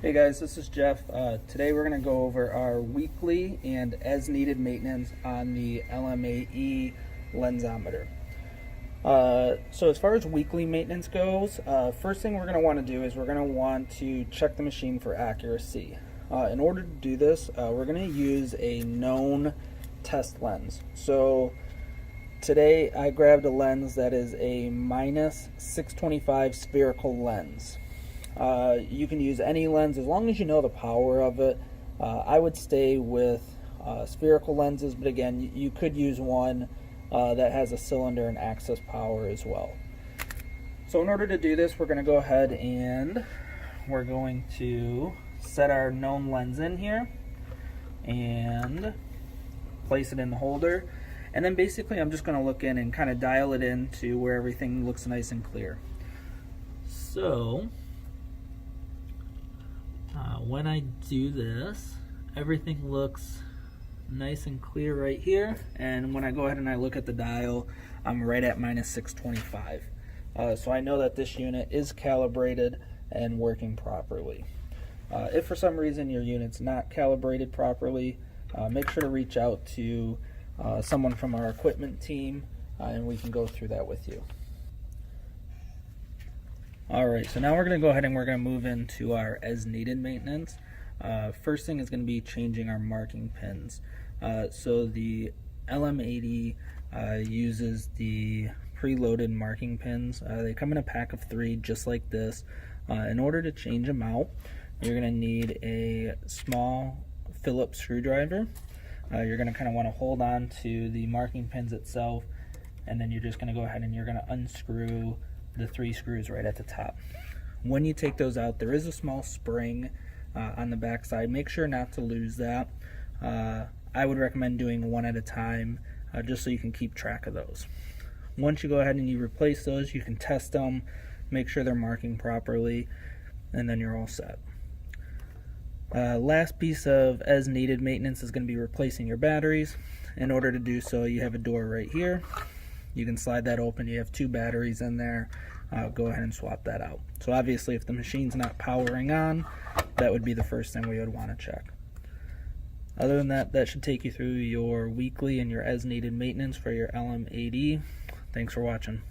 Hey guys, this is Jeff. Today we're going to go over our weekly and as needed maintenance on the LM-8E lensometer. So as far as weekly maintenance goes, first thing we're going to want to do is we're going to want to check the machine for accuracy. In order to do this, we're going to use a known test lens. So today I grabbed a lens that is a minus 625 spherical lens. You can use any lens as long as you know the power of it. I would stay with spherical lenses, but again, you could use one that has a cylinder and access power as well. So in order to do this, we're going to go ahead and we're going to set our known lens in here and place it in the holder. And then basically I'm just going to look in and kind of dial it in to where everything looks nice and clear. So when I do this, everything looks nice and clear right here, and when I go ahead and I look at the dial, I'm right at minus 625. So I know that this unit is calibrated and working properly. If for some reason your unit's not calibrated properly, make sure to reach out to someone from our equipment team and we can go through that with you. Alright, so now we're going to go ahead and we're going to move into our as needed maintenance. First thing is going to be changing our marking pins. So the LM-8E uses the preloaded marking pins. They come in a pack of 3 just like this. In order to change them out, you're going to need a small Phillips screwdriver. You're going to kind of want to hold on to the marking pins itself, and then you're just going to go ahead and you're going to unscrew the 3 screws right at the top. When you take those out, there is a small spring on the back side. Make sure not to lose that. I would recommend doing one at a time just so you can keep track of those. Once you go ahead and you replace those, you can test them, make sure they're marking properly, and then you're all set. Last piece of as needed maintenance is going to be replacing your batteries. In order to do so, you have a door right here. You can slide that open. You have 2 batteries in there. Go ahead and swap that out. So obviously if the machine's not powering on, that would be the first thing we would want to check. Other than that, that should take you through your weekly and your as needed maintenance for your LM-8E. Thanks for watching.